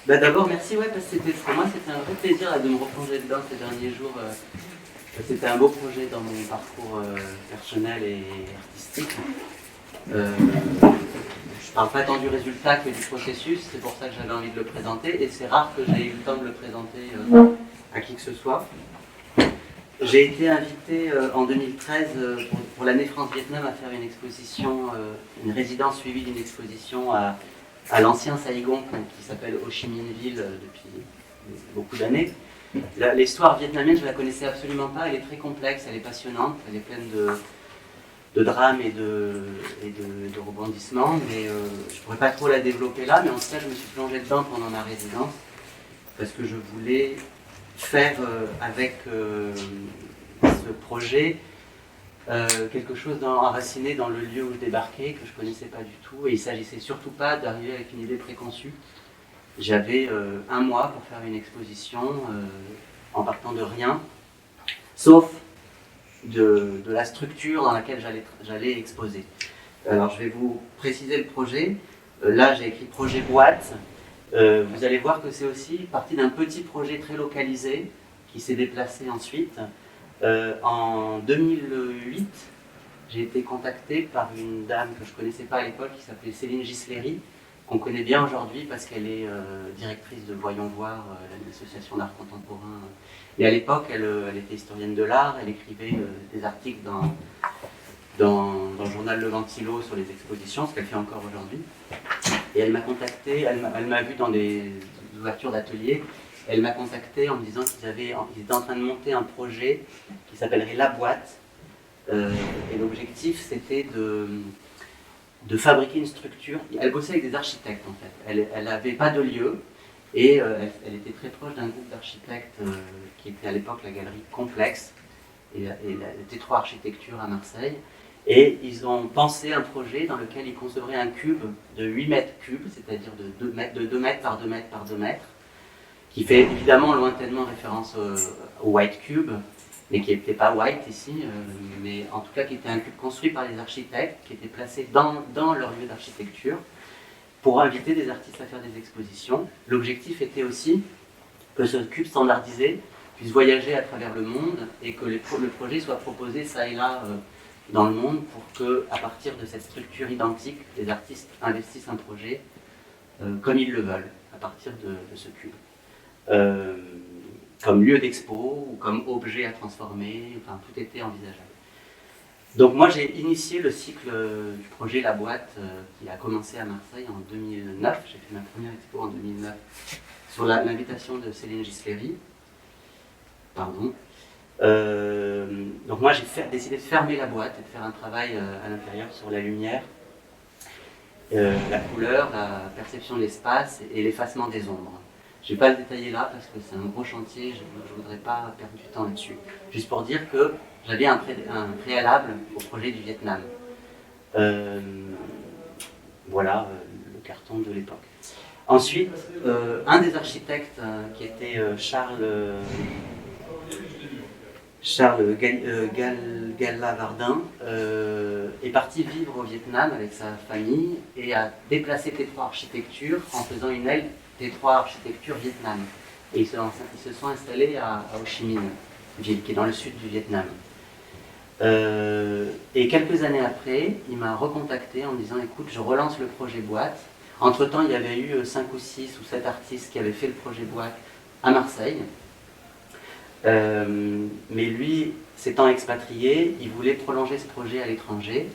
D'abord, merci, ouais, parce que pour moi, c'était un vrai plaisir de me replonger dedans ces derniers jours. C'était un beau projet dans mon parcours personnel et artistique. Je ne parle pas tant du résultat que du processus, c'est pour ça que j'avais envie de le présenter, et c'est rare que j'ai eu le temps de le présenter à qui que ce soit. J'ai été invité en 2013 pour l'année France-Vietnam à faire une exposition, une résidence suivie d'une exposition à l'ancien Saigon qui s'appelle Ho Chi Minh Ville depuis beaucoup d'années. L'histoire vietnamienne, je ne la connaissais absolument pas, elle est très complexe, elle est passionnante, elle est pleine de drames et de rebondissements, mais je ne pourrais pas trop la développer là, mais en tout cas je me suis plongé dedans pendant ma résidence, parce que je voulais faire avec ce projet quelque chose enraciné dans le lieu où je débarquais, que je ne connaissais pas du tout, et il ne s'agissait surtout pas d'arriver avec une idée préconçue. J'avais un mois pour faire une exposition en partant de rien, sauf de la structure dans laquelle j'allais exposer. Alors je vais vous préciser le projet. Là j'ai écrit projet boîte. Vous allez voir que c'est aussi parti d'un petit projet très localisé qui s'est déplacé ensuite. En 2008, j'ai été contacté par une dame que je ne connaissais pas à l'époque qui s'appelait Céline Gisleri, qu'on connaît bien aujourd'hui parce qu'elle est directrice de Voyons Voir, l'association d'art contemporain. Et à l'époque, elle était historienne de l'art, elle écrivait des articles dans le journal Le Ventilo sur les expositions, ce qu'elle fait encore aujourd'hui. Et elle m'a contacté, elle m'a vu dans des ouvertures d'ateliers, elle m'a contacté en me disant qu'ils étaient en train de monter un projet qui s'appellerait La Boîte. Et l'objectif, c'était de fabriquer une structure. Elle bossait avec des architectes en fait. Elle n'avait pas de lieu et elle était très proche d'un groupe d'architectes qui était à l'époque la galerie Complexe et la T3 Architecture à Marseille. Et ils ont pensé un projet dans lequel ils concevraient un cube de 8 mètres cubes, c'est-à-dire de 2 mètres par 2 mètres par 2 mètres, qui fait évidemment lointainement référence au White Cube, mais qui n'était pas white ici, mais en tout cas qui était un cube construit par les architectes, qui était placé dans leur lieu d'architecture, pour inviter des artistes à faire des expositions. L'objectif était aussi que ce cube standardisé puisse voyager à travers le monde et que le projet soit proposé ça et là dans le monde pour que, à partir de cette structure identique, les artistes investissent un projet comme ils le veulent, à partir de ce cube. Comme lieu d'expo ou comme objet à transformer, enfin tout était envisageable. Donc moi j'ai initié le cycle du projet La Boîte qui a commencé à Marseille en 2009, j'ai fait ma première expo en 2009 sur l'invitation de Céline Gisleri. Pardon. Donc moi j'ai décidé de fermer la boîte et de faire un travail à l'intérieur sur la lumière, la couleur, la perception de l'espace et l'effacement des ombres. Je ne vais pas le détailler là parce que c'est un gros chantier, je ne voudrais pas perdre du temps là-dessus. Juste pour dire que j'avais un préalable au projet du Vietnam. Voilà le carton de l'époque. Ensuite, un des architectes qui était Charles Gallavardin est parti vivre au Vietnam avec sa famille et a déplacé T3 Architecture en faisant une aile T3 Architecture Vietnam. Et ils se sont installés à Ho Chi Minh, ville qui est dans le sud du Vietnam. Et quelques années après, il m'a recontacté en me disant « Écoute, je relance le projet boîte ». Entre-temps, il y avait eu 5 ou 6 ou 7 artistes qui avaient fait le projet boîte à Marseille. Mais lui, s'étant expatrié, il voulait prolonger ce projet à l'étranger.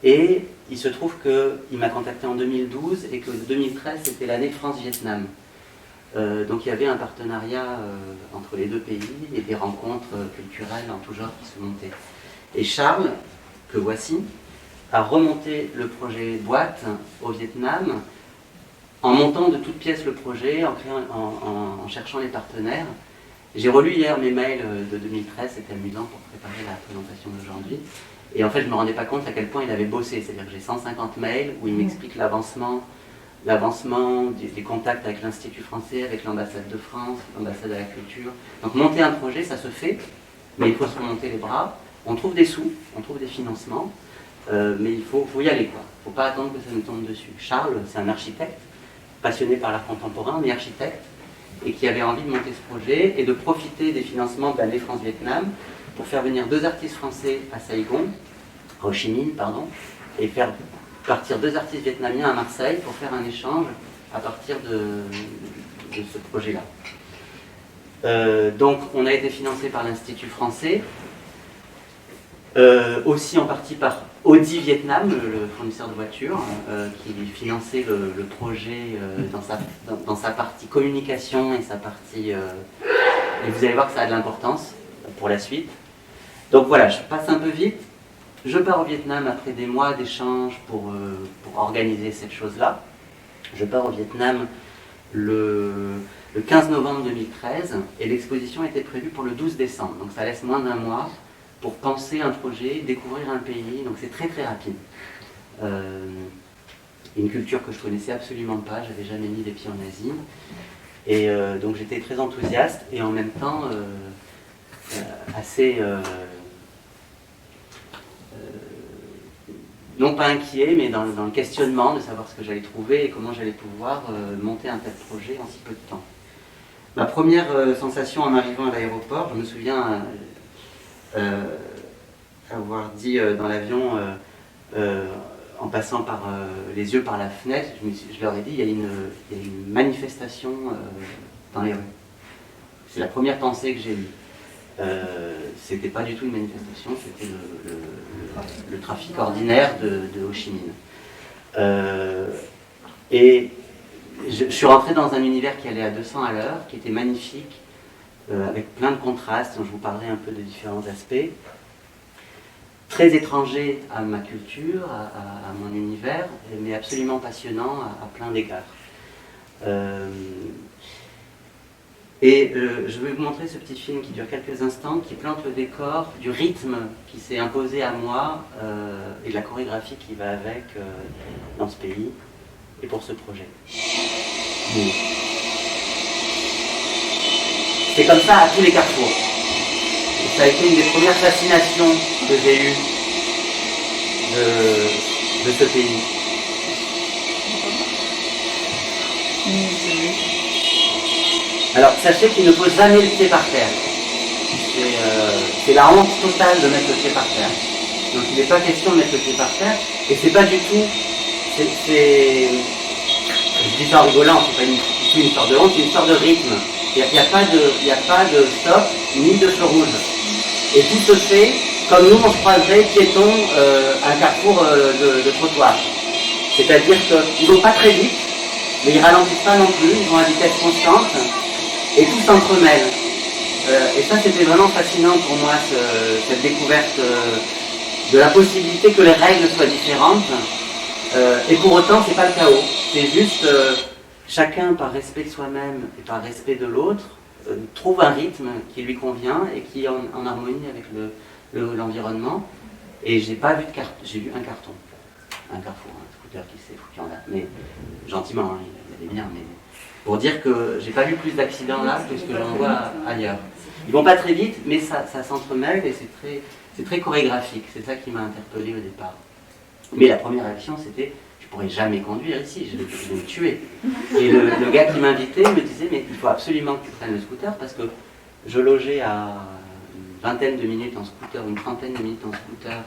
Et il se trouve qu'il m'a contacté en 2012 et que 2013, c'était l'année France-Vietnam. Donc il y avait un partenariat entre les deux pays et des rencontres culturelles en tout genre qui se montaient. Et Charles, que voici, a remonté le projet boîte au Vietnam en montant de toutes pièces le projet, en cherchant les partenaires. J'ai relu hier mes mails de 2013, c'était amusant pour préparer la présentation d'aujourd'hui. Et en fait, je ne me rendais pas compte à quel point il avait bossé. C'est-à-dire que j'ai 150 mails où il m'explique l'avancement des contacts avec l'Institut français, avec l'ambassade de France, l'ambassade de la culture. Donc monter un projet, ça se fait, mais il faut se remonter les bras. On trouve des sous, on trouve des financements, mais il faut y aller, quoi. Il ne faut pas attendre que ça nous tombe dessus. Charles, c'est un architecte, passionné par l'art contemporain, mais architecte, et qui avait envie de monter ce projet et de profiter des financements de l'année France-Vietnam pour faire venir 2 artistes français à Saigon, à Ho Chi Minh, pardon, et faire partir 2 artistes vietnamiens à Marseille pour faire un échange à partir de ce projet-là. Donc on a été financé par l'Institut français, aussi en partie par Audi Vietnam, le fournisseur de voitures, qui finançait le projet dans sa partie communication et sa partie... et vous allez voir que ça a de l'importance pour la suite. Donc voilà, je passe un peu vite. Je pars au Vietnam après des mois d'échanges pour organiser cette chose-là. Je pars au Vietnam le 15 novembre 2013 et l'exposition était prévue pour le 12 décembre. Donc ça laisse moins d'1 mois pour penser un projet, découvrir un pays. Donc c'est très très rapide. Une culture que je connaissais absolument pas, j'avais jamais mis les pieds en Asie. Et donc j'étais très enthousiaste et en même temps assez... non pas inquiet, mais dans le questionnement de savoir ce que j'allais trouver et comment j'allais pouvoir monter un tel projet en si peu de temps. Ma première sensation en arrivant à l'aéroport, je me souviens avoir dit dans l'avion, en passant par les yeux par la fenêtre, je leur ai dit, il y a une manifestation dans les rues. C'est la première pensée que j'ai eue. C'était pas du tout une manifestation, c'était le trafic ordinaire de Ho Chi Minh. Et je suis rentré dans un univers qui allait à 200 à l'heure, qui était magnifique, avec plein de contrastes, dont je vous parlerai un peu de différents aspects. Très étranger à ma culture, à mon univers, mais absolument passionnant à plein d'égards. Je vais vous montrer ce petit film qui dure quelques instants, qui plante le décor du rythme qui s'est imposé à moi et de la chorégraphie qui va avec dans ce pays et pour ce projet. Oui. C'est comme ça à tous les carrefours. Et ça a été une des premières fascinations que j'ai eues de ce pays. Alors, sachez qu'il ne pose jamais le pied par terre. C'est la honte totale de mettre le pied par terre. Donc, il n'est pas question de mettre le pied par terre. Et c'est pas du tout... je dis ça en rigolant, c'est pas une histoire de honte, c'est une histoire de rythme. Il n'y a pas de stop, ni de feu rouge. Et tout se fait comme nous, on se croiserait piétons à un carrefour de trottoir. C'est-à-dire qu'ils ne vont pas très vite, mais ils ne ralentissent pas non plus, ils vont à vitesse constante. Et tout s'entremêle. Et ça, c'était vraiment fascinant pour moi, cette découverte de la possibilité que les règles soient différentes. Et pour autant, c'est pas le chaos. C'est juste chacun, par respect de soi-même et par respect de l'autre, trouve un rythme qui lui convient et qui est en harmonie avec l'environnement. Et j'ai pas vu de carte, j'ai vu un carton. Un carrefour, un scooter qui s'est foutu en l'air. Mais gentiment, hein, il y a des biens, mais... Pour dire que j'ai pas vu plus d'accidents là que ce que j'en vois ailleurs. Ils vont pas très vite, mais ça s'entremêle et c'est très chorégraphique. C'est ça qui m'a interpellé au départ. Mais la première réaction, c'était je pourrais jamais conduire ici, je vais me tuer. Et le gars qui m'invitait me disait mais il faut absolument que tu prennes le scooter parce que je logeais à une vingtaine de minutes en scooter, une trentaine de minutes en scooter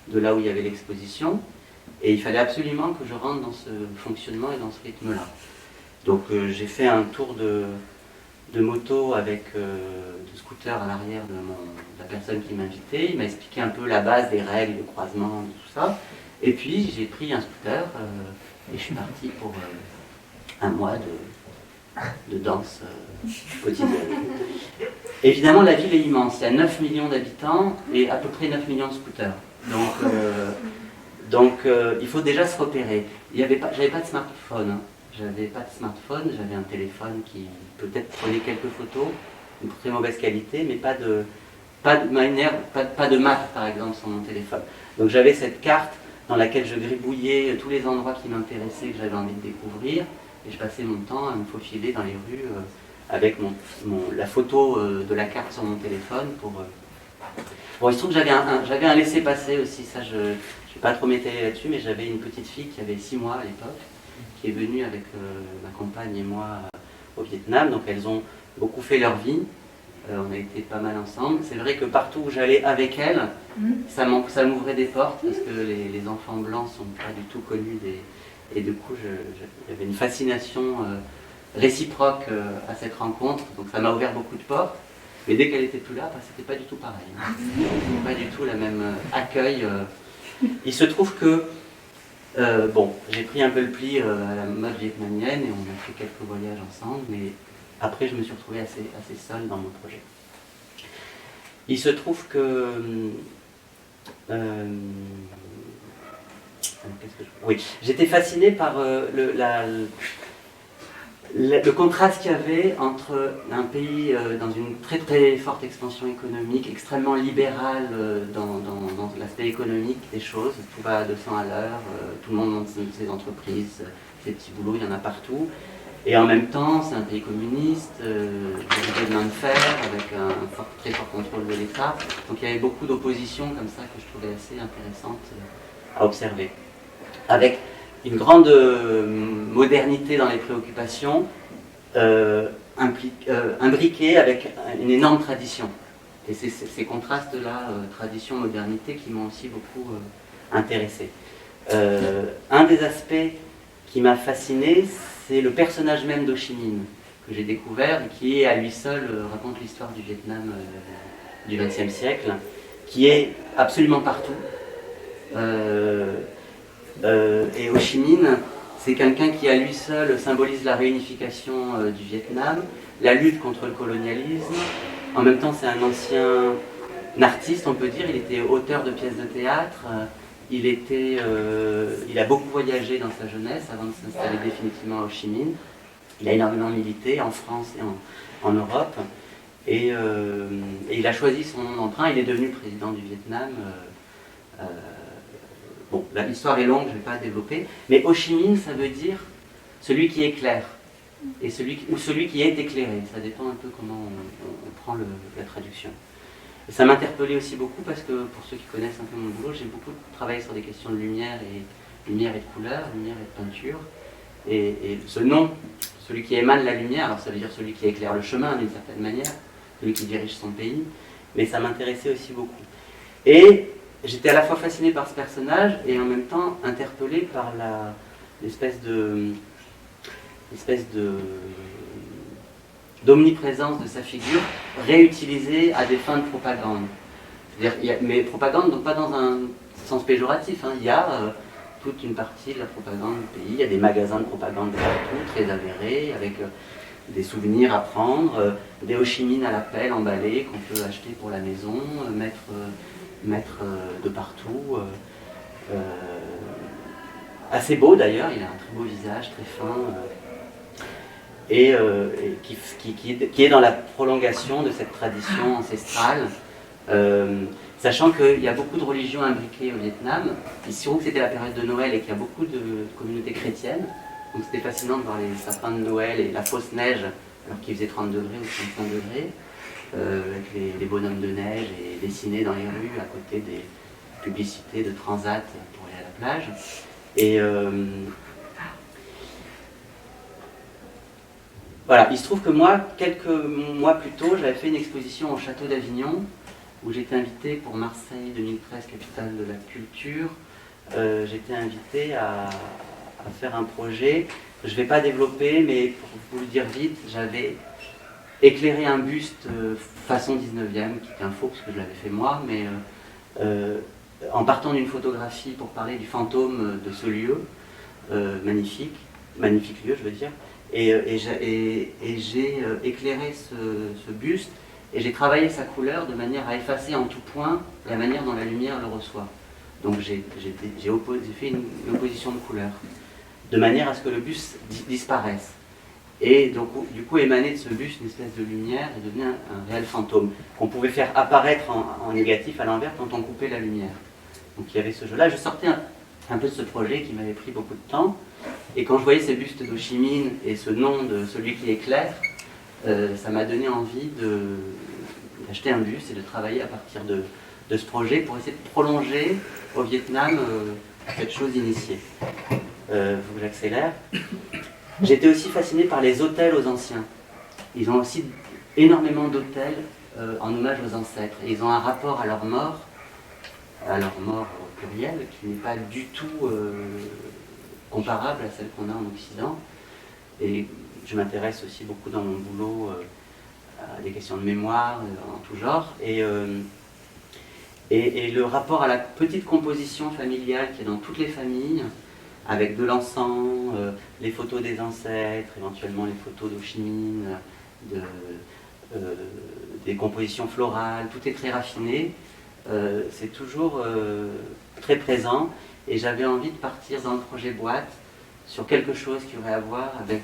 de là où il y avait l'exposition. Et il fallait absolument que je rentre dans ce fonctionnement et dans ce rythme-là. Donc j'ai fait un tour de moto avec de scooter à l'arrière de la personne qui m'invitait. Il m'a expliqué un peu la base des règles de croisement, de tout ça. Et puis j'ai pris un scooter et je suis parti pour un mois de danse quotidienne. Évidemment, la ville est immense. Il y a 9 millions d'habitants et à peu près 9 millions de scooters. Donc il faut déjà se repérer. J'avais pas de smartphone. Hein. J'avais pas de smartphone, j'avais un téléphone qui peut-être prenait quelques photos, de très mauvaise qualité, mais pas de map par exemple sur mon téléphone. Donc j'avais cette carte dans laquelle je gribouillais tous les endroits qui m'intéressaient, que j'avais envie de découvrir, et je passais mon temps à me faufiler dans les rues avec la photo de la carte sur mon téléphone pour... Bon, il se trouve que j'avais un laissez-passer aussi, ça je ne vais pas trop m'étaler là-dessus, mais j'avais une petite fille qui avait 6 mois à l'époque, qui est venue avec ma compagne et moi au Vietnam. Donc elles ont beaucoup fait leur vie. On a été pas mal ensemble. C'est vrai que partout où j'allais avec elles, ça m'ouvrait des portes parce que les enfants blancs sont pas du tout connus et du coup j'avais une fascination réciproque à cette rencontre. Donc ça m'a ouvert beaucoup de portes. Mais dès qu'elle était plus là, c'était pas du tout pareil. Pas du tout la même accueil. Il se trouve que bon, j'ai pris un peu le pli à la mode vietnamienne et on a fait quelques voyages ensemble, mais après je me suis retrouvé assez seul dans mon projet. Il se trouve que... oui, j'étais fasciné par le contraste qu'il y avait entre un pays dans une très très forte expansion économique, extrêmement libéral dans l'aspect économique des choses, tout va à 200 à l'heure, tout le monde monte ses entreprises, ses petits boulots, il y en a partout. Et en même temps, c'est un pays communiste, dirigé de main de fer, avec un très fort contrôle de l'État. Donc il y avait beaucoup d'oppositions comme ça que je trouvais assez intéressantes à observer. Avec une grande modernité dans les préoccupations, imbriquée avec une énorme tradition. Et c'est ces contrastes-là, tradition-modernité, qui m'ont aussi beaucoup intéressé. Un des aspects qui m'a fasciné, c'est le personnage même d'Ho Chi Minh, que j'ai découvert, et qui à lui seul raconte l'histoire du Vietnam du XXe siècle, qui est absolument partout. Et Ho Chi Minh, c'est quelqu'un qui à lui seul symbolise la réunification du Vietnam, la lutte contre le colonialisme. En même temps, c'est un ancien artiste, on peut dire. Il était auteur de pièces de théâtre. Il a beaucoup voyagé dans sa jeunesse avant de s'installer définitivement à Ho Chi Minh. Il a énormément milité en France et en Europe. Et il a choisi son nom d'emprunt. Il est devenu président du Vietnam. Bon, l'histoire est longue, je ne vais pas développer. Mais Ho Chi Minh, ça veut dire celui qui éclaire. Et celui qui est éclairé. Ça dépend un peu comment on prend la traduction. Ça m'interpellait aussi beaucoup parce que, pour ceux qui connaissent un peu mon boulot, j'ai beaucoup travaillé sur des questions de lumière et de couleur, lumière et de peinture. Et ce nom, celui qui émane la lumière, alors ça veut dire celui qui éclaire le chemin d'une certaine manière, celui qui dirige son pays, mais ça m'intéressait aussi beaucoup. Et j'étais à la fois fasciné par ce personnage et en même temps interpellé par l'espèce d'omniprésence de sa figure, réutilisée à des fins de propagande. Mais propagande, donc pas dans un sens péjoratif, hein. Il y a toute une partie de la propagande du pays, il y a des magasins de propagande partout, très avérés, avec des souvenirs à prendre, des Ho Chi Minh à la pelle emballés qu'on peut acheter pour la maison, mettre de partout. Assez beau d'ailleurs, il a un très beau visage, très fin. Et qui est dans la prolongation de cette tradition ancestrale, sachant qu'il y a beaucoup de religions imbriquées au Vietnam. Il se trouve que c'était la période de Noël et qu'il y a beaucoup de communautés chrétiennes, donc c'était fascinant de voir les sapins de Noël et la fausse neige, alors qu'il faisait 30 degrés ou 35 degrés, avec les bonhommes de neige et dessinés dans les rues à côté des publicités de transat pour aller à la plage. Et voilà, il se trouve que moi, quelques mois plus tôt, j'avais fait une exposition au château d'Avignon, où j'étais invité pour Marseille 2013, capitale de la culture. J'étais invité à faire un projet. Je ne vais pas développer, mais pour vous le dire vite, j'avais éclairé un buste façon 19e, qui était un faux, parce que je l'avais fait moi, mais en partant d'une photographie pour parler du fantôme de ce lieu, magnifique lieu, je veux dire. Et j'ai éclairé ce buste et j'ai travaillé sa couleur de manière à effacer en tout point la manière dont la lumière le reçoit. Donc j'ai fait une opposition de couleur, de manière à ce que le buste disparaisse. Et donc du coup émaner de ce buste une espèce de lumière et devenir un réel fantôme, qu'on pouvait faire apparaître en négatif à l'envers quand on coupait la lumière. Donc il y avait ce jeu-là. Je sortais un peu de ce projet qui m'avait pris beaucoup de temps. Et quand je voyais ces bustes d'Ho Chi Minh et ce nom de celui qui éclaire, ça m'a donné envie d'acheter un buste et de travailler à partir de ce projet pour essayer de prolonger au Vietnam cette chose initiée. faut que j'accélère. J'étais aussi fasciné par les autels aux anciens. Ils ont aussi énormément d'autels en hommage aux ancêtres. Et ils ont un rapport à leur mort au pluriel, qui n'est pas du tout comparable à celle qu'on a en Occident. Et je m'intéresse aussi beaucoup dans mon boulot à des questions de mémoire en tout genre. Et le rapport à la petite composition familiale qui est dans toutes les familles, avec de l'encens, les photos des ancêtres, éventuellement les photos d'Ho Chi Minh, des compositions florales, tout est très raffiné. C'est toujours très présent, et j'avais envie de partir dans le projet boîte sur quelque chose qui aurait à voir avec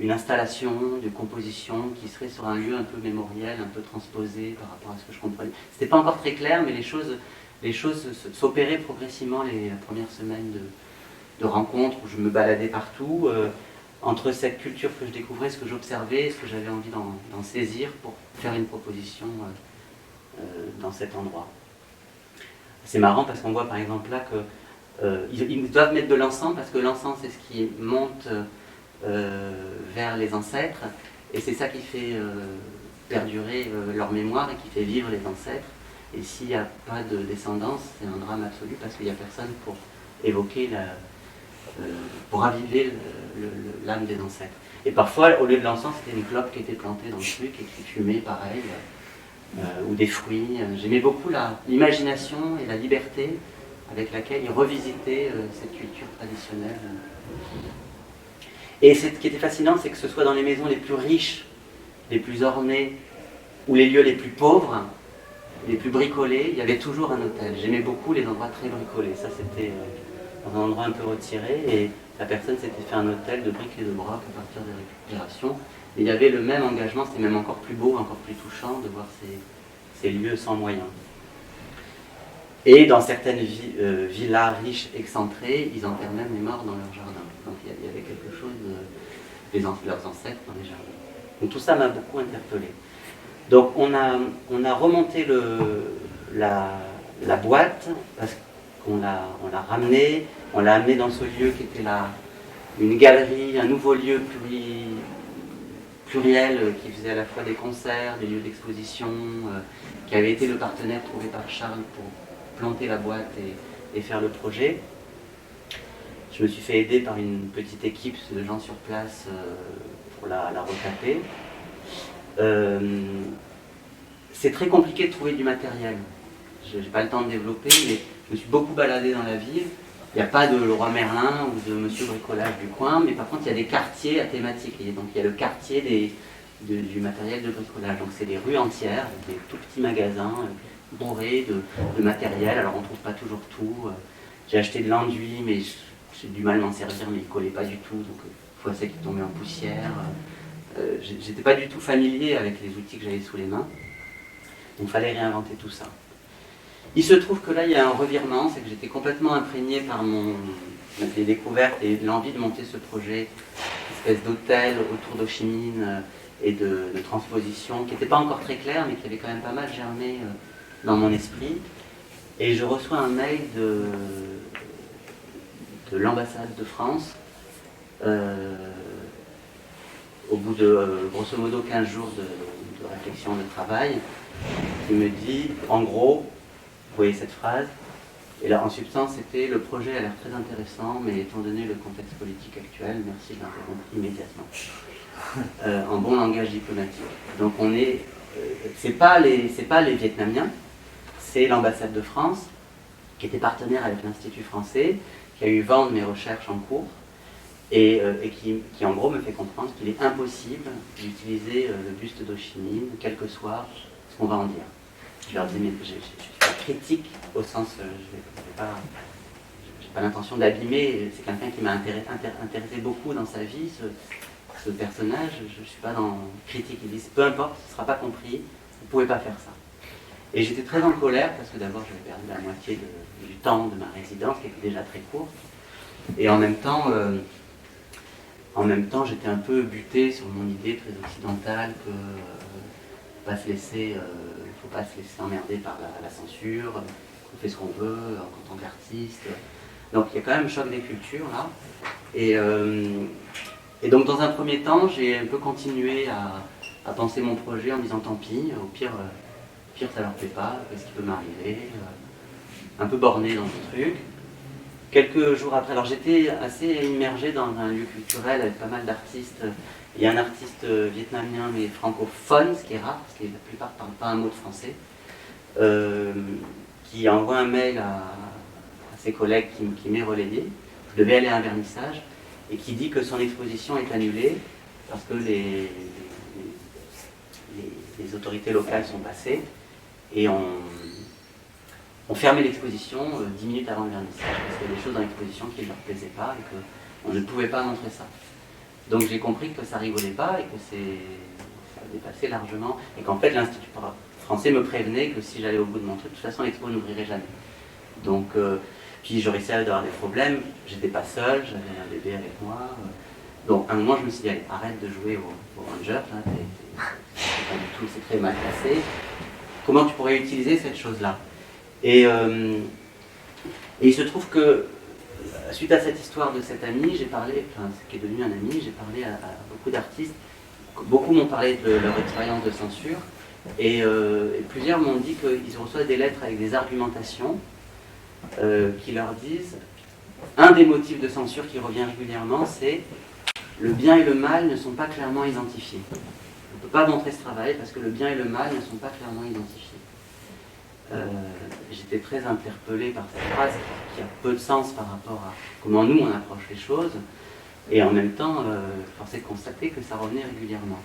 une installation de composition qui serait sur un lieu un peu mémoriel, un peu transposé par rapport à ce que je comprenais. C'était pas encore très clair, mais les choses s'opéraient progressivement la première semaine de rencontres où je me baladais partout, entre cette culture que je découvrais, ce que j'observais, ce que j'avais envie d'en saisir pour faire une proposition dans cet endroit. C'est marrant parce qu'on voit par exemple là qu'ils doivent mettre de l'encens parce que l'encens c'est ce qui monte vers les ancêtres, et c'est ça qui fait perdurer leur mémoire et qui fait vivre les ancêtres. Et s'il n'y a pas de descendance, c'est un drame absolu parce qu'il n'y a personne pour évoquer, pour raviver l'âme des ancêtres. Et parfois, au lieu de l'encens, c'était une clope qui était plantée dans le truc et qui fumait pareil, ou des fruits. J'aimais beaucoup l'imagination et la liberté avec laquelle ils revisitaient cette culture traditionnelle. Et ce qui était fascinant, c'est que ce soit dans les maisons les plus riches, les plus ornées, ou les lieux les plus pauvres, les plus bricolés, il y avait toujours un hôtel. J'aimais beaucoup les endroits très bricolés. Ça, c'était dans un endroit un peu retiré, et la personne s'était fait un hôtel de briques et de broc à partir des récupérations. Et il y avait le même engagement, c'était même encore plus beau, encore plus touchant de voir ces lieux sans moyens. Et dans certaines villas riches, excentrées, ils enterrent même les morts dans leur jardin. Donc il y avait quelque chose de leurs ancêtres dans les jardins. Donc tout ça m'a beaucoup interpellé. Donc on a remonté la boîte, parce qu'on l'a ramenée, on l'a amenée dans ce lieu qui était une galerie, un nouveau lieu pluriel qui faisait à la fois des concerts, des lieux d'exposition, qui avait été le partenaire trouvé par Charles pour planter la boîte et faire le projet. Je me suis fait aider par une petite équipe de gens sur place pour la retaper. C'est très compliqué de trouver du matériel. Je n'ai pas le temps de développer, mais je me suis beaucoup baladé dans la ville. Il n'y a pas de Leroy Merlin ou de Monsieur Bricolage du coin, mais par contre il y a des quartiers à thématique. Et donc il y a le quartier du matériel de bricolage. Donc c'est des rues entières, des tout petits magasins bourrés de matériel. Alors on ne trouve pas toujours tout. J'ai acheté de l'enduit, mais j'ai du mal à m'en servir, mais il ne collait pas du tout. Donc une fois c'est qu'il tombait en poussière. J'étais pas du tout familier avec les outils que j'avais sous les mains. Donc il fallait réinventer tout ça. Il se trouve que là il y a un revirement, c'est que j'étais complètement imprégné par les découvertes et l'envie de monter ce projet, espèce d'hôtel autour d'Ho Chi Minh et de transposition, qui n'était pas encore très clair, mais qui avait quand même pas mal germé dans mon esprit. Et je reçois un mail de l'ambassade de France, au bout de grosso modo 15 jours de réflexion, de travail, qui me dit, en gros, vous voyez cette phrase, et là en substance c'était: le projet a l'air très intéressant, mais étant donné le contexte politique actuel, merci de l'interrompre immédiatement. En bon langage diplomatique. Donc c'est pas les Vietnamiens, c'est l'ambassade de France, qui était partenaire avec l'Institut français, qui a eu vent de mes recherches en cours, et qui en gros me fait comprendre qu'il est impossible d'utiliser le buste d'Ho Chi Minh, quel que soit ce qu'on va en dire. Je leur dis, mais je suis pas critique au sens, j'ai pas l'intention d'abîmer, c'est quelqu'un qui m'a intéressé beaucoup dans sa vie, ce personnage, je ne suis pas dans critique. Ils disent, peu importe, ce ne sera pas compris, vous ne pouvez pas faire ça. Et j'étais très en colère, parce que d'abord j'avais perdu la moitié du temps de ma résidence, qui était déjà très courte, et en même temps j'étais un peu buté sur mon idée très occidentale que il ne faut pas se laisser emmerder par la censure, qu'on fait ce qu'on veut en tant qu'artiste. Donc il y a quand même un choc des cultures là. Et donc dans un premier temps, j'ai un peu continué à penser mon projet en me disant tant pis, au pire ça leur plaît pas, qu'est-ce qui peut m'arriver, un peu borné dans le truc. Quelques jours après, alors j'étais assez immergé dans un lieu culturel avec pas mal d'artistes. Il y a un artiste vietnamien mais francophone, ce qui est rare, parce que la plupart ne parlent pas un mot de français, qui envoie un mail à ses collègues qui m'est relayé. Je devais aller à un vernissage et qui dit que son exposition est annulée parce que les autorités locales sont passées et ont fermé l'exposition 10 minutes avant le vernissage parce qu'il y a des choses dans l'exposition qui ne leur plaisaient pas et qu'on ne pouvait pas montrer ça. Donc j'ai compris que ça rigolait pas et que ça dépassait largement et qu'en fait l'Institut français me prévenait que si j'allais au bout de mon truc, de toute façon l'expo n'ouvrirait jamais. Donc puis je risquais d'avoir des problèmes, j'étais pas seul, j'avais un bébé avec moi. Donc à un moment je me suis dit allez, arrête de jouer au Ranger, c'est très mal passé. Comment tu pourrais utiliser cette chose-là ? Et il se trouve que suite à cette histoire de cet ami, j'ai parlé, enfin ce qui est devenu un ami, j'ai parlé à beaucoup d'artistes. Beaucoup m'ont parlé de leur expérience de censure et plusieurs m'ont dit qu'ils reçoivent des lettres avec des argumentations qui leur disent un des motifs de censure qui revient régulièrement, c'est le bien et le mal ne sont pas clairement identifiés. On ne peut pas montrer ce travail parce que le bien et le mal ne sont pas clairement identifiés. J'étais très interpellé par cette phrase qui a peu de sens par rapport à comment nous on approche les choses et en même temps force est de constater que ça revenait régulièrement.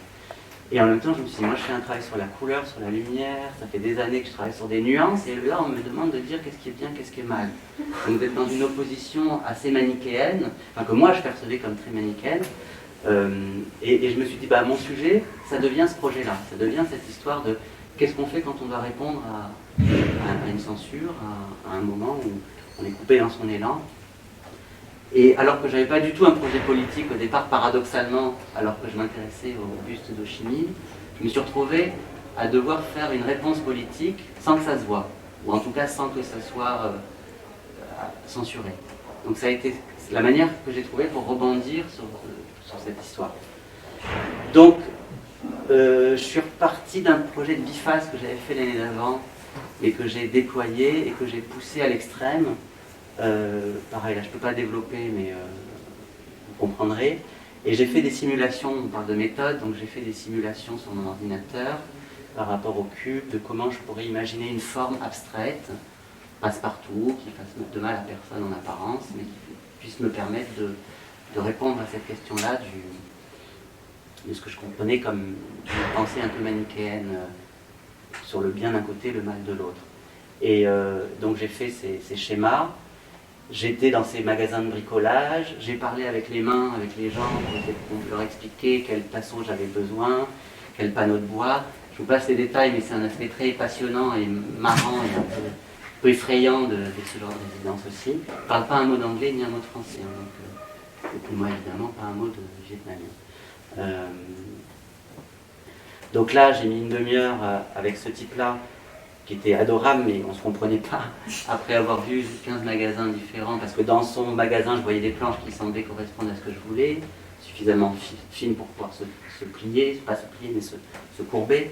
Et en même temps je me suis dit moi je fais un travail sur la couleur, sur la lumière, ça fait des années que je travaille sur des nuances et là on me demande de dire qu'est-ce qui est bien, qu'est-ce qui est mal. Donc vous êtes dans une opposition assez manichéenne, enfin que moi je percevais comme très manichéenne et je me suis dit bah mon sujet ça devient ce projet-là, ça devient cette histoire de qu'est-ce qu'on fait quand on doit répondre à une censure, à un moment où on est coupé dans son élan. Et alors que je n'avais pas du tout un projet politique au départ, paradoxalement, alors que je m'intéressais au buste d'Ho Chi Minh, je me suis retrouvé à devoir faire une réponse politique sans que ça se voie, ou en tout cas sans que ça soit censuré. Donc ça a été la manière que j'ai trouvée pour rebondir sur cette histoire. Donc, je suis reparti d'un projet de biface que j'avais fait l'année d'avant et que j'ai déployé et que j'ai poussé à l'extrême. Pareil, là je ne peux pas développer, mais vous comprendrez. Et j'ai fait des simulations, on parle de méthode, donc j'ai fait des simulations sur mon ordinateur par rapport au cube, de comment je pourrais imaginer une forme abstraite, passe-partout, qui fasse de mal à personne en apparence, mais qui puisse me permettre de répondre à cette question-là de ce que je comprenais comme une pensée un peu manichéenne sur le bien d'un côté, le mal de l'autre. Et donc j'ai fait ces schémas, j'étais dans ces magasins de bricolage, j'ai parlé avec les mains, avec les gens, pour leur expliquer quel pinceau j'avais besoin, quel panneau de bois. Je vous passe les détails, mais c'est un aspect très passionnant et marrant et un peu effrayant de ce genre de résidence aussi. Je ne parle pas un mot d'anglais ni un mot de français, donc pour moi évidemment pas un mot de vietnamien. Donc là, j'ai mis une demi-heure avec ce type-là, qui était adorable, mais on ne se comprenait pas, après avoir vu 15 magasins différents, parce que dans son magasin, je voyais des planches qui semblaient correspondre à ce que je voulais, suffisamment fines pour pouvoir se plier, pas se plier, mais se courber.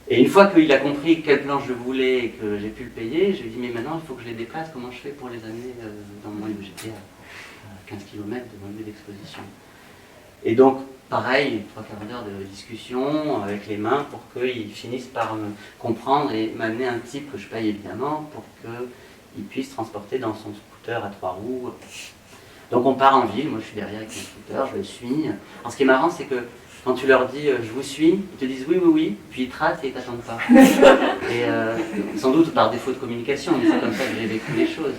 Et une fois qu'il a compris quelle planche je voulais et que j'ai pu le payer, je lui ai dit, mais maintenant, il faut que je les déplace, comment je fais pour les amener dans mon lieu où j'étais à 15 km de mon lieu d'exposition. Et donc, pareil, 3/4 d'heure de discussion avec les mains pour qu'ils finissent par me comprendre et m'amener un type que je paye évidemment pour qu'il puisse transporter dans son scooter à 3 roues. Donc on part en ville, moi je suis derrière avec mon scooter, je le suis. Alors ce qui est marrant c'est que quand tu leur dis je vous suis, ils te disent oui, oui, oui, puis ils tracent et ils t'attendent pas. Et sans doute par défaut de communication, mais c'est comme ça que j'ai vécu les choses.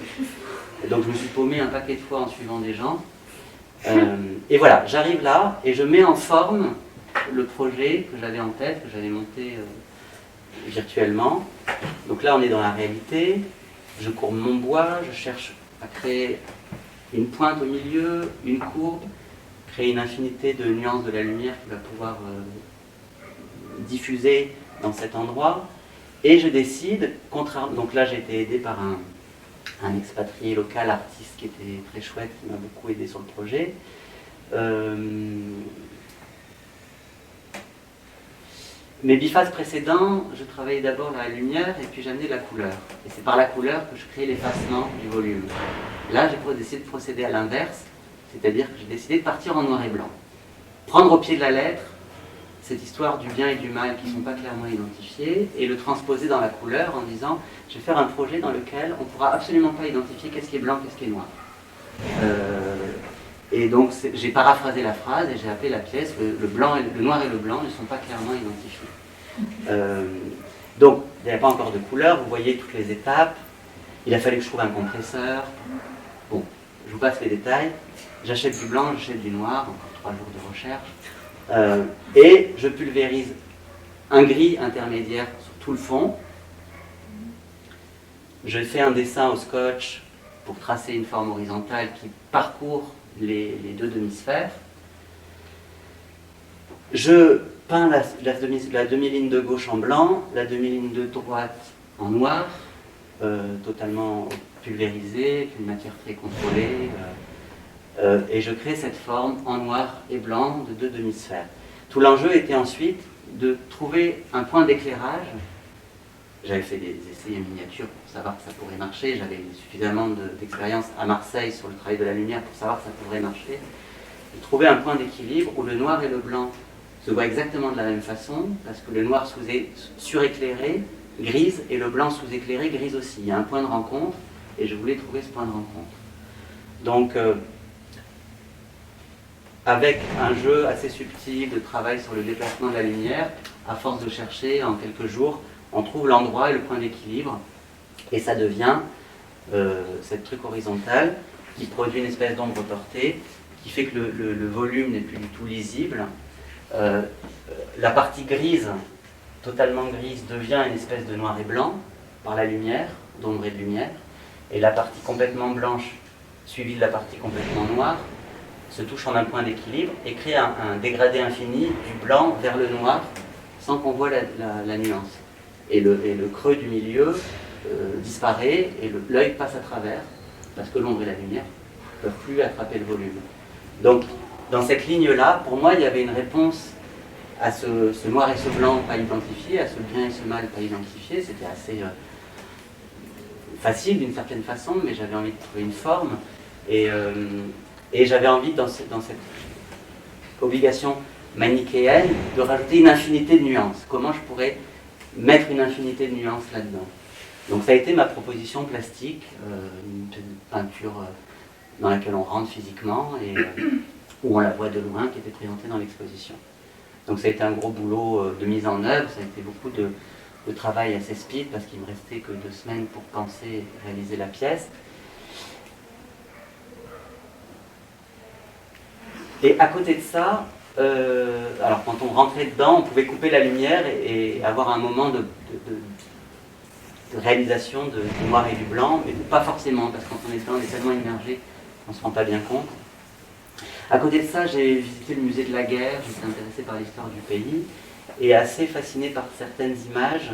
Et donc je me suis paumé un paquet de fois en suivant des gens. Et voilà, j'arrive là et je mets en forme le projet que j'avais en tête, que j'avais monté virtuellement. Donc là on est dans la réalité, je courbe mon bois, je cherche à créer une pointe au milieu, une courbe, créer une infinité de nuances de la lumière qui va pouvoir diffuser dans cet endroit. Et je décide, donc là j'ai été aidé par un expatrié local, artiste qui était très chouette, qui m'a beaucoup aidé sur le projet. Mes biphases précédents, je travaillais d'abord la lumière et puis j'amenais la couleur. Et c'est par la couleur que je crée l'effacement du volume. Là, j'ai décidé de procéder à l'inverse, c'est-à-dire que j'ai décidé de partir en noir et blanc. Prendre au pied de la lettre cette histoire du bien et du mal qui ne sont pas clairement identifiés et le transposer dans la couleur en disant je vais faire un projet dans lequel on ne pourra absolument pas identifier qu'est-ce qui est blanc, qu'est-ce qui est noir. Et donc j'ai paraphrasé la phrase et j'ai appelé la pièce le noir et le blanc ne sont pas clairement identifiés. Donc il n'y avait pas encore de couleur, vous voyez toutes les étapes. Il a fallu que je trouve un compresseur. Bon, je vous passe les détails. J'achète du blanc, j'achète du noir, encore 3 jours de recherche. Et je pulvérise un gris intermédiaire sur tout le fond. Je fais un dessin au scotch pour tracer une forme horizontale qui parcourt les 2 demi-sphères. Je peins la demi-ligne de gauche en blanc, la demi-ligne de droite en noir, totalement pulvérisée, une matière très contrôlée. Et je crée cette forme en noir et blanc de 2 demi-sphères. Tout l'enjeu était ensuite de trouver un point d'éclairage. J'avais fait des essais en miniature pour savoir que ça pourrait marcher. J'avais suffisamment d'expérience à Marseille sur le travail de la lumière pour savoir que ça pourrait marcher. De trouver un point d'équilibre où le noir et le blanc se voient exactement de la même façon, parce que le noir suréclairé grise et le blanc sous-éclairé grise aussi. Il y a un point de rencontre et je voulais trouver ce point de rencontre. Donc, avec un jeu assez subtil de travail sur le déplacement de la lumière, à force de chercher en quelques jours, on trouve l'endroit et le point d'équilibre, et ça devient cette truc horizontal qui produit une espèce d'ombre portée, qui fait que le volume n'est plus du tout lisible. La partie grise, totalement grise, devient une espèce de noir et blanc par la lumière, d'ombre et de lumière, et la partie complètement blanche, suivie de la partie complètement noire, se touche en un point d'équilibre et crée un dégradé infini du blanc vers le noir sans qu'on voit la nuance. Et le creux du milieu disparaît et l'œil passe à travers parce que l'ombre et la lumière ne peuvent plus attraper le volume. Donc, dans cette ligne-là, pour moi, il y avait une réponse à ce noir et ce blanc pas identifié, à ce bien et ce mal pas identifié. C'était assez facile d'une certaine façon, mais j'avais envie de trouver une forme. Et j'avais envie, dans cette obligation manichéenne, de rajouter une infinité de nuances. Comment je pourrais mettre une infinité de nuances là-dedans? Donc ça a été ma proposition plastique, une peinture dans laquelle on rentre physiquement et où on la voit de loin, qui était présentée dans l'exposition. Donc ça a été un gros boulot de mise en œuvre, ça a été beaucoup de travail assez speed, parce qu'il me restait que 2 semaines pour penser et réaliser la pièce. Et à côté de ça, alors quand on rentrait dedans, on pouvait couper la lumière et avoir un moment de réalisation du noir et du blanc, mais pas forcément, parce que quand on est dedans, on est tellement immergé qu'on ne se rend pas bien compte. À côté de ça, j'ai visité le musée de la guerre, j'étais intéressé par l'histoire du pays, et assez fasciné par certaines images.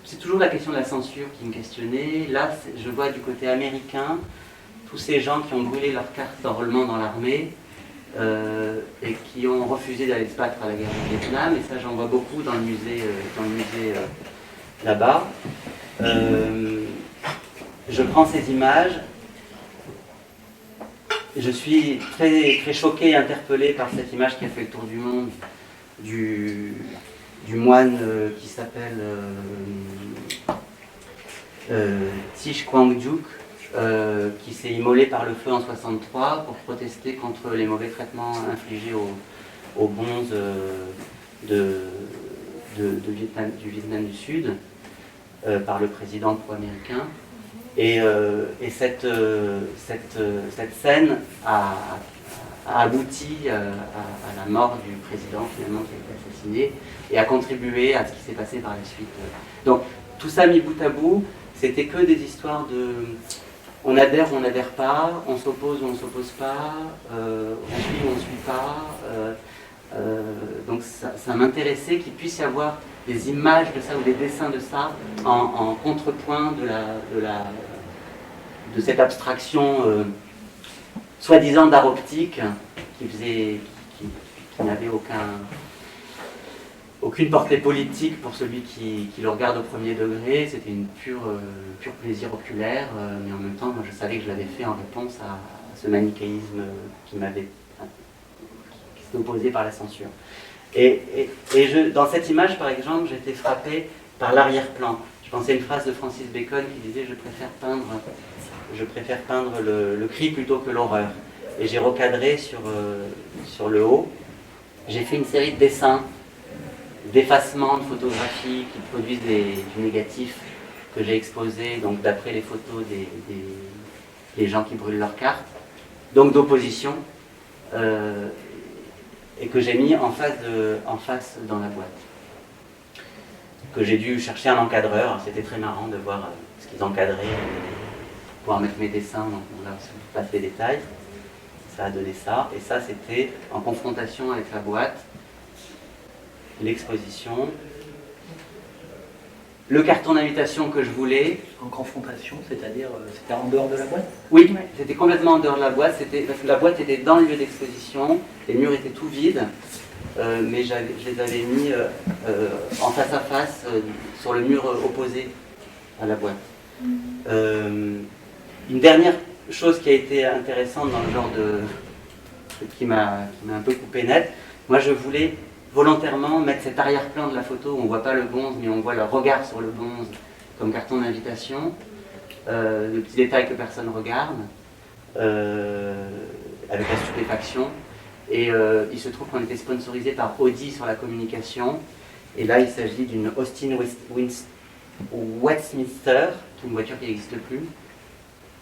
C'est toujours la question de la censure qui me questionnait. Là, je vois du côté américain tous ces gens qui ont brûlé leur carte d'enrôlement dans l'armée et qui ont refusé d'aller se battre à la guerre du Vietnam, et ça j'en vois beaucoup dans le musée, là-bas. Je prends ces images, je suis très, très choqué et interpellé par cette image qui a fait le tour du monde du moine qui s'appelle Tish Kwangjuk, qui s'est immolé par le feu en 1963 pour protester contre les mauvais traitements infligés aux bonzes du Vietnam du Sud par le président pro-américain. Et cette scène a abouti à la mort du président finalement qui a été assassiné et a contribué à ce qui s'est passé par la suite. Donc tout ça mis bout à bout, c'était que des histoires de... On adhère ou on n'adhère pas, on s'oppose ou on ne s'oppose pas, on suit ou on ne suit pas. Donc ça m'intéressait qu'il puisse y avoir des images de ça ou des dessins de ça en contrepoint de cette abstraction soi-disant d'art optique qui n'avait aucune portée politique pour celui qui le regarde au premier degré. C'était une pur plaisir oculaire, mais en même temps, moi, je savais que je l'avais fait en réponse à ce manichéisme qui s'était opposé par la censure. Dans cette image, par exemple, j'étais frappé par l'arrière-plan. Je pensais à une phrase de Francis Bacon qui disait « Je préfère peindre le cri plutôt que l'horreur ». Et j'ai recadré sur le haut. J'ai fait une série de dessins, d'effacements, de photographies qui produisent du négatif que j'ai exposé, donc d'après les photos des gens qui brûlent leurs cartes, donc d'opposition, et que j'ai mis en face dans la boîte. Que j'ai dû chercher un encadreur. C'était très marrant de voir ce qu'ils encadraient, pour pouvoir mettre mes dessins, donc là, je ne passe les détails. Ça a donné ça, et ça c'était en confrontation avec la boîte, l'exposition, le carton d'invitation que je voulais. En confrontation, c'est-à-dire c'était en dehors de la boîte? Oui, c'était complètement en dehors de la boîte, parce que la boîte était dans le lieu d'exposition, les murs étaient tout vides, mais je les avais mis en face à face sur le mur opposé à la boîte. Une dernière chose qui a été intéressante dans le genre qui m'a un peu coupé net, moi je voulais volontairement mettre cet arrière-plan de la photo où on ne voit pas le bonze mais on voit le regard sur le bonze comme carton d'invitation, le petit détail que personne regarde, avec la stupéfaction. Et il se trouve qu'on était sponsorisé par Audi sur la communication, et là il s'agit d'une Austin Westminster, qui est une voiture qui n'existe plus,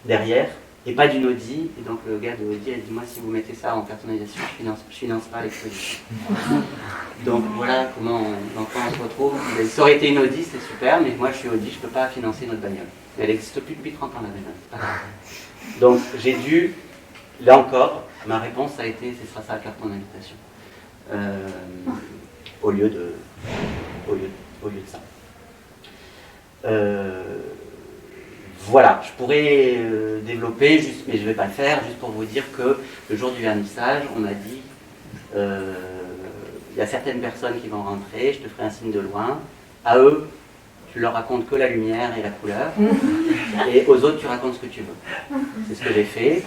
derrière, et pas d'une Audi. Et donc le gars de Audi a dit « Moi, si vous mettez ça en cartonisation, je finance pas l'exposition. » Donc voilà comment l'enfant se retrouve. Ça aurait été une Audi, c'est super, mais moi je suis Audi, je ne peux pas financer notre bagnole. Elle n'existe plus depuis 30 ans, la bagnole, c'est pas grave. Donc j'ai dû, là encore, ma réponse a été « Ce sera ça le carton d'invitation. » Au lieu de ça. Voilà, je pourrais développer, mais je ne vais pas le faire, juste pour vous dire que le jour du vernissage, on m'a dit il y a certaines personnes qui vont rentrer, je te ferai un signe de loin. À eux, tu leur racontes que la lumière et la couleur, et aux autres, tu racontes ce que tu veux. C'est ce que j'ai fait.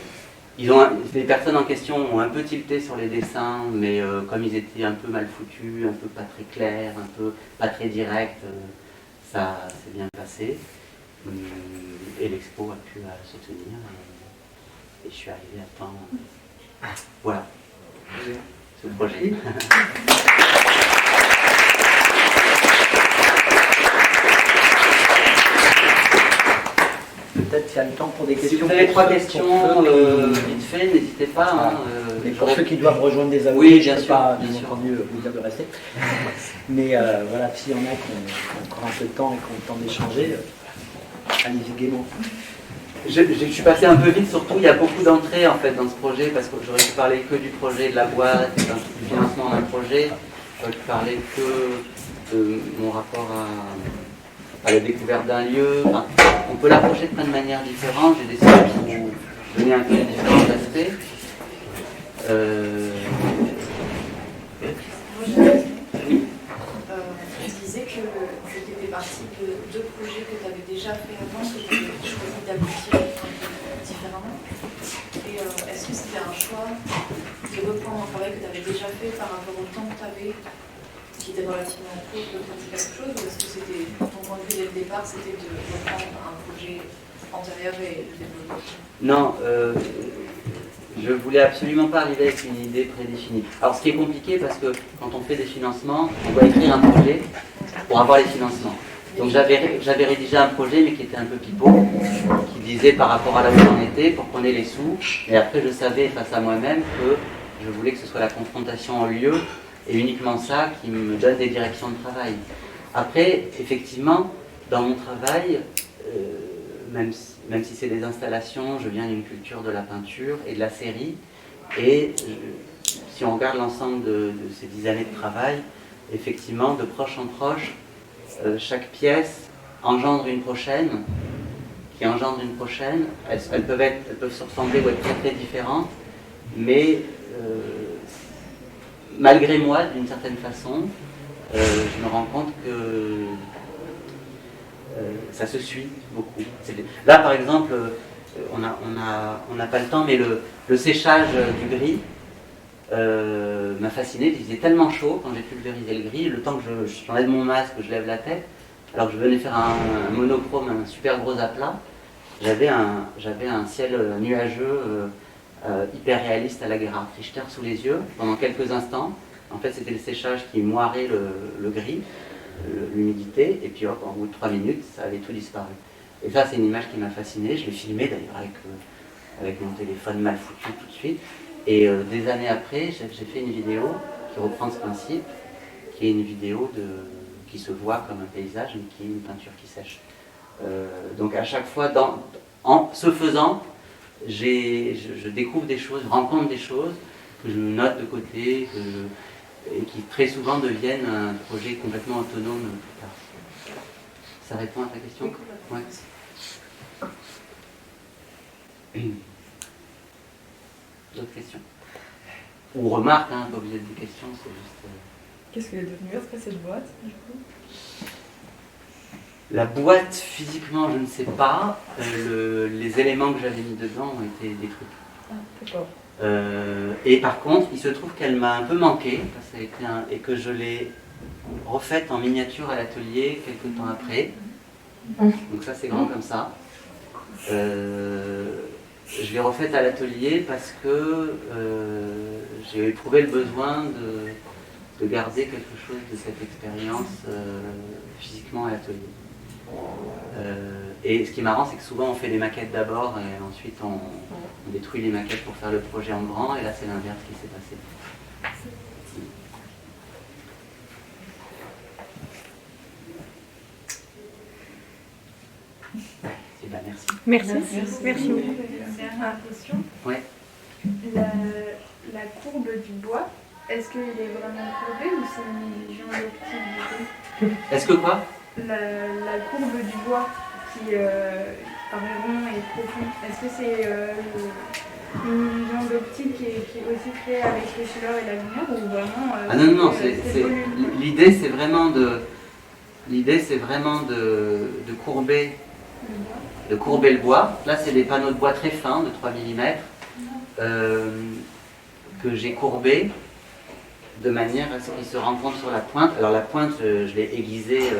Les personnes en question ont un peu tilté sur les dessins, mais comme ils étaient un peu mal foutus, un peu pas très clairs, un peu pas très directs, ça s'est bien passé. Et l'expo a pu se tenir, et je suis arrivé à temps. Voilà, ce projet. Peut-être qu'il y a le temps pour des questions. Si vous avez 3 questions, vite fait, n'hésitez pas. Ah. Mais pour ceux qui doivent rejoindre des avocats, oui, je ne peux sûr, pas bien bien sûr. entendu vous dire de rester. Mais voilà, s'il y en a qui ont encore un peu de temps et qui ont le temps d'échanger, allez-y gaiement. Je suis passé un peu vite, surtout il y a beaucoup d'entrées en fait dans ce projet, parce que j'aurais pu parler que du projet de la boîte, du financement d'un projet, j'aurais pu parler que de mon rapport à la découverte d'un lieu. Enfin, on peut l'approcher de plein de manières différentes, j'ai décidé de vous donner un peu les différents aspects. Tu disais que tu étais partie de 2 projets que tu avais déjà fait avant, que tu avais choisi d'aboutir différemment. Et est-ce que c'était un choix de reprendre un travail que tu avais déjà fait par rapport au temps que tu avais, qui était relativement court, de faire quelque chose, ou est-ce que c'était, ton point de vue dès le départ, c'était de reprendre un projet antérieur et le développer? Non, je voulais absolument pas arriver avec une idée prédéfinie. Alors ce qui est compliqué, parce que quand on fait des financements, on doit écrire un projet pour avoir les financements. Donc j'avais rédigé un projet, mais qui était un peu pipeau, qui disait par rapport à là où j'en étais, pour qu'on ait les sous, et après je savais face à moi-même que je voulais que ce soit la confrontation en lieu, et uniquement ça qui me donne des directions de travail. Après, effectivement, dans mon travail, même si c'est des installations, je viens d'une culture de la peinture et de la série, et si on regarde l'ensemble de ces 10 années de travail, effectivement, de proche en proche, chaque pièce engendre une prochaine, qui engendre une prochaine. Elles peuvent se ressembler ou être très très différentes, mais malgré moi, d'une certaine façon, je me rends compte que ça se suit beaucoup. Là, par exemple, on n'a pas le temps, mais le séchage du gris m'a fasciné. Il faisait tellement chaud quand j'ai pulvérisé le gris, le temps que j'enlève mon masque, que je lève la tête, alors que je venais faire un monochrome, un super gros aplat, j'avais un ciel nuageux hyper réaliste à la Gerhard Richter sous les yeux pendant quelques instants. En fait, c'était le séchage qui moirait le gris, l'humidité, et puis hop, en bout de 3 minutes, ça avait tout disparu. Et ça, c'est une image qui m'a fasciné. Je l'ai filmée d'ailleurs avec mon téléphone mal foutu tout de suite. Et des années après, j'ai fait une vidéo qui reprend ce principe, qui est une vidéo qui se voit comme un paysage, mais qui est une peinture qui sèche. Donc à chaque fois, en ce faisant, je découvre des choses, je rencontre des choses que je note de côté, et qui très souvent deviennent un projet complètement autonome plus tard. Ça répond à ta question? Ouais. D'autres questions? Ou remarques, hein, pas obligé de des questions, c'est juste... Qu'est-ce qu'elle est devenue après cette boîte, du coup? La boîte, physiquement, je ne sais pas. Les éléments que j'avais mis dedans ont été détruits. Ah, d'accord. Et par contre, il se trouve qu'elle m'a un peu manqué, parce que et que je l'ai refaite en miniature à l'atelier quelques temps après. Donc ça, c'est grand comme ça. Je l'ai refaite à l'atelier parce que j'ai éprouvé le besoin de garder quelque chose de cette expérience physiquement à l'atelier. Et ce qui est marrant, c'est que souvent on fait les maquettes d'abord et ensuite on détruit les maquettes pour faire le projet en grand, et là c'est l'inverse qui s'est passé. Eh ben, merci. Merci beaucoup. Une dernière question. Ouais. La courbe du bois, est-ce qu'il est vraiment courbé ou c'est une illusion d'optique? Est-ce que quoi? La courbe du bois qui paraît rond et profond, est-ce que c'est une illusion d'optique qui est aussi créée avec les chaleurs et la lumière ou vraiment Ah non, l'idée c'est vraiment de courber le bois. Là c'est des panneaux de bois très fins de 3 mm que j'ai courbés de manière à ce qu'ils se rencontrent sur la pointe. Alors la pointe, je l'ai aiguisée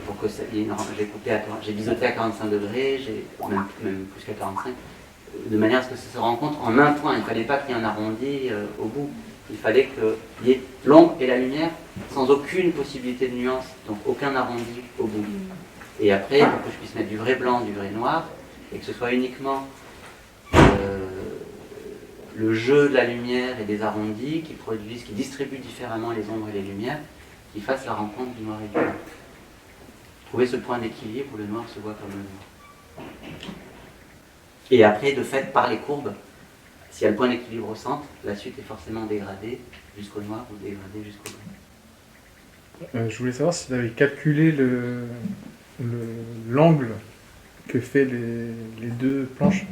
pour que ça, j'ai biseauté à 45 degrés, même plus qu'à 45, de manière à ce que ça se rencontre en un point. Il ne fallait pas qu'il y ait un arrondi au bout. Il fallait qu'il y ait l'ombre et la lumière sans aucune possibilité de nuance, donc aucun arrondi au bout. Et après, pour que je puisse mettre du vrai blanc, du vrai noir, et que ce soit uniquement le jeu de la lumière et des arrondis qui distribuent différemment les ombres et les lumières, qui fassent la rencontre du noir et du blanc. Trouver ce point d'équilibre où le noir se voit comme le noir. Et après, de fait, par les courbes, s'il y a le point d'équilibre au centre, la suite est forcément dégradée jusqu'au noir ou dégradée jusqu'au blanc. Je voulais savoir si tu avais calculé l'angle que fait les deux planches.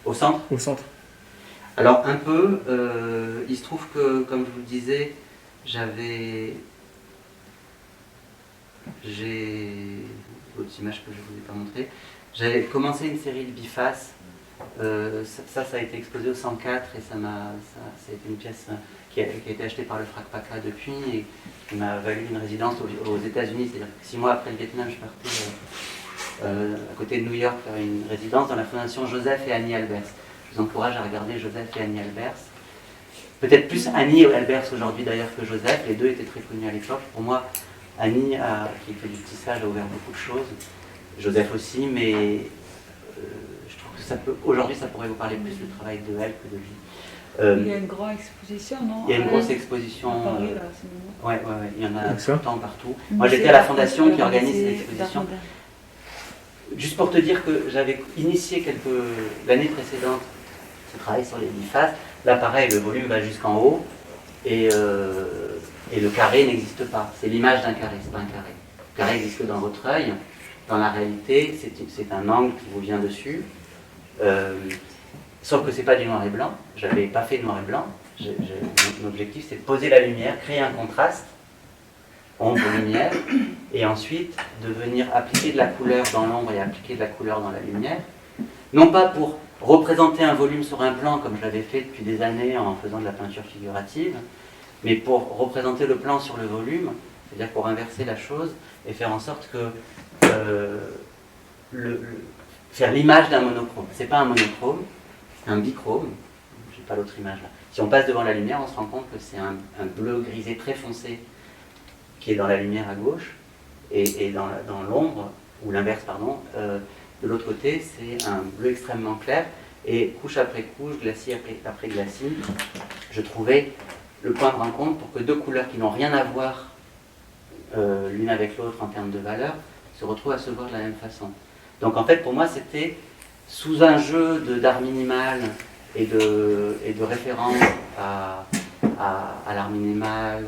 Au centre? Au centre. Alors un peu, il se trouve que, comme je vous le disais, j'ai d'autres images que je ne vous ai pas montrées. J'avais commencé une série de bifaces. Ça a été exposé au 104 et ça a été une pièce qui a été achetée par le Frac Paca depuis et qui m'a valu une résidence aux États-Unis. C'est-à-dire que 6 mois après le Vietnam, je partais à côté de New York faire une résidence dans la fondation Joseph et Annie Albers. Je vous encourage à regarder Joseph et Annie Albers. Peut-être plus Annie Albers aujourd'hui d'ailleurs que Joseph. Les deux étaient très connus à l'époque. Pour moi, Annie, qui fait du tissage, a ouvert beaucoup de choses. Joseph aussi, mais je trouve que aujourd'hui ça pourrait vous parler plus du travail de elle que de lui. Il y a une grande exposition, non? Il y a une grosse exposition. À Paris, là, ouais, il y en a tout le temps partout. Mais moi j'étais à la fondation qui organise cette exposition. Juste pour te dire que j'avais initié l'année précédente ce travail sur les bifaces. Là pareil, le volume va jusqu'en haut. Et Et le carré n'existe pas. C'est l'image d'un carré, c'est pas un carré. Le carré existe que dans votre œil. Dans la réalité, c'est un angle qui vous vient dessus. Sauf que c'est pas du noir et blanc. J'avais pas fait de noir et blanc. Mon objectif, c'est de poser la lumière, créer un contraste, ombre-lumière, et ensuite de venir appliquer de la couleur dans l'ombre et appliquer de la couleur dans la lumière. Non pas pour représenter un volume sur un plan, comme je l'avais fait depuis des années en faisant de la peinture figurative, mais pour représenter le plan sur le volume, c'est-à-dire pour inverser la chose et faire en sorte que faire l'image d'un monochrome. C'est pas un monochrome, c'est un bichrome. J'ai pas l'autre image là. Si on passe devant la lumière, on se rend compte que c'est un bleu grisé très foncé qui est dans la lumière à gauche et dans l'ombre, ou l'inverse pardon, de l'autre côté c'est un bleu extrêmement clair et couche après couche, glacis après glacis, je trouvais le point de rencontre pour que deux couleurs qui n'ont rien à voir l'une avec l'autre en termes de valeur se retrouvent à se voir de la même façon. Donc en fait pour moi c'était sous un jeu d'art minimal et de référence à l'art minimal,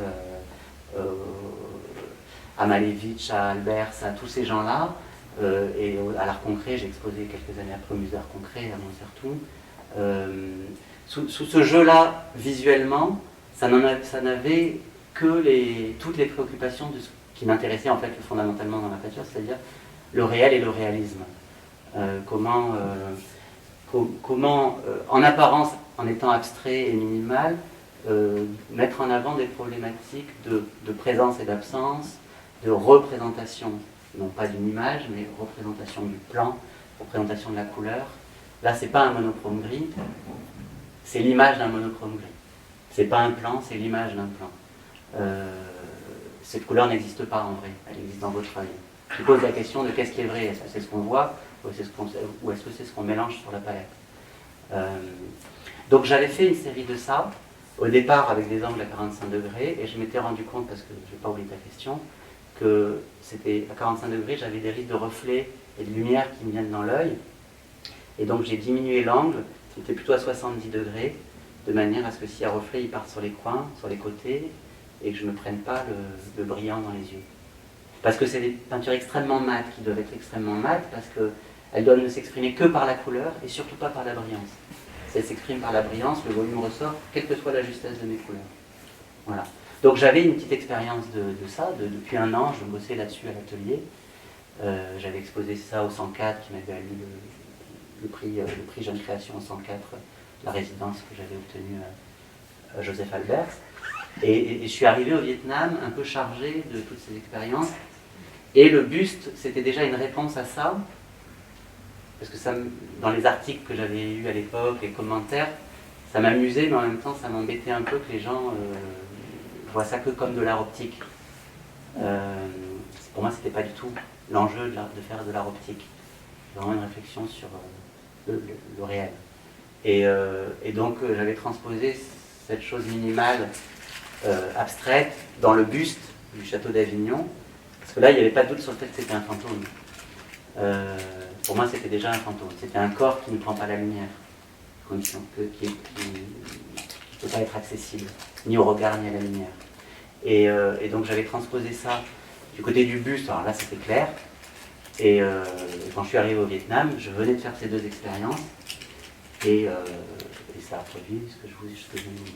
à Malevich, à Albers, à tous ces gens-là, et à l'art concret. J'ai exposé quelques années après au musée d'art concret à Montsertou. Sous ce jeu-là, visuellement, ça n'avait que toutes les préoccupations de ce qui m'intéressait en fait fondamentalement dans la peinture, c'est-à-dire le réel et le réalisme. Comment en apparence, en étant abstrait et minimal, mettre en avant des problématiques de présence et d'absence, de représentation, non pas d'une image, mais représentation du plan, représentation de la couleur. Là, c'est pas un monochrome gris, c'est l'image d'un monochrome gris. C'est pas un plan, c'est l'image d'un plan. Cette couleur n'existe pas en vrai, elle existe dans votre œil. Je pose la question de qu'est-ce qui est vrai, est-ce que c'est ce qu'on voit ou est-ce que c'est ce qu'on mélange sur la palette. Donc j'avais fait une série de ça, au départ avec des angles à 45 degrés, et je m'étais rendu compte, parce que je n'ai pas oublié ta question, que c'était à 45 degrés, j'avais des risques de reflets et de lumière qui me viennent dans l'œil, et donc j'ai diminué l'angle, c'était plutôt à 70 degrés, de manière à ce que si un reflet il part sur les coins, sur les côtés, et que je ne prenne pas le brillant dans les yeux. Parce que c'est des peintures extrêmement mates, qui doivent être extrêmement mates, parce qu'elles doivent ne s'exprimer que par la couleur, et surtout pas par la brillance. Si elles s'expriment par la brillance, le volume ressort, quelle que soit la justesse de mes couleurs. Voilà. Donc j'avais une petite expérience de ça, depuis un an, je bossais là-dessus à l'atelier. J'avais exposé ça au 104, qui m'avait valu le prix Jeune Création au 104, la résidence que j'avais obtenue à Joseph Albers. Et je suis arrivé au Vietnam un peu chargé de toutes ces expériences. Et le buste, c'était déjà une réponse à ça. Parce que ça, dans les articles que j'avais eus à l'époque, les commentaires, ça m'amusait, mais en même temps, ça m'embêtait un peu que les gens voient ça que comme de l'art optique. Pour moi, c'était pas du tout l'enjeu de faire de l'art optique. C'est vraiment une réflexion sur le réel. Et donc, j'avais transposé cette chose minimale, abstraite, dans le buste du château d'Avignon, parce que là, il n'y avait pas de doute sur le fait que c'était un fantôme. Pour moi, c'était déjà un fantôme. C'était un corps qui ne prend pas la lumière, condition qui ne peut pas être accessible, ni au regard, ni à la lumière. Et donc, j'avais transposé ça du côté du buste. Alors là, c'était clair. Et quand je suis arrivé au Vietnam, je venais de faire ces deux expériences. Et ça a produit ce que je viens de vous dire.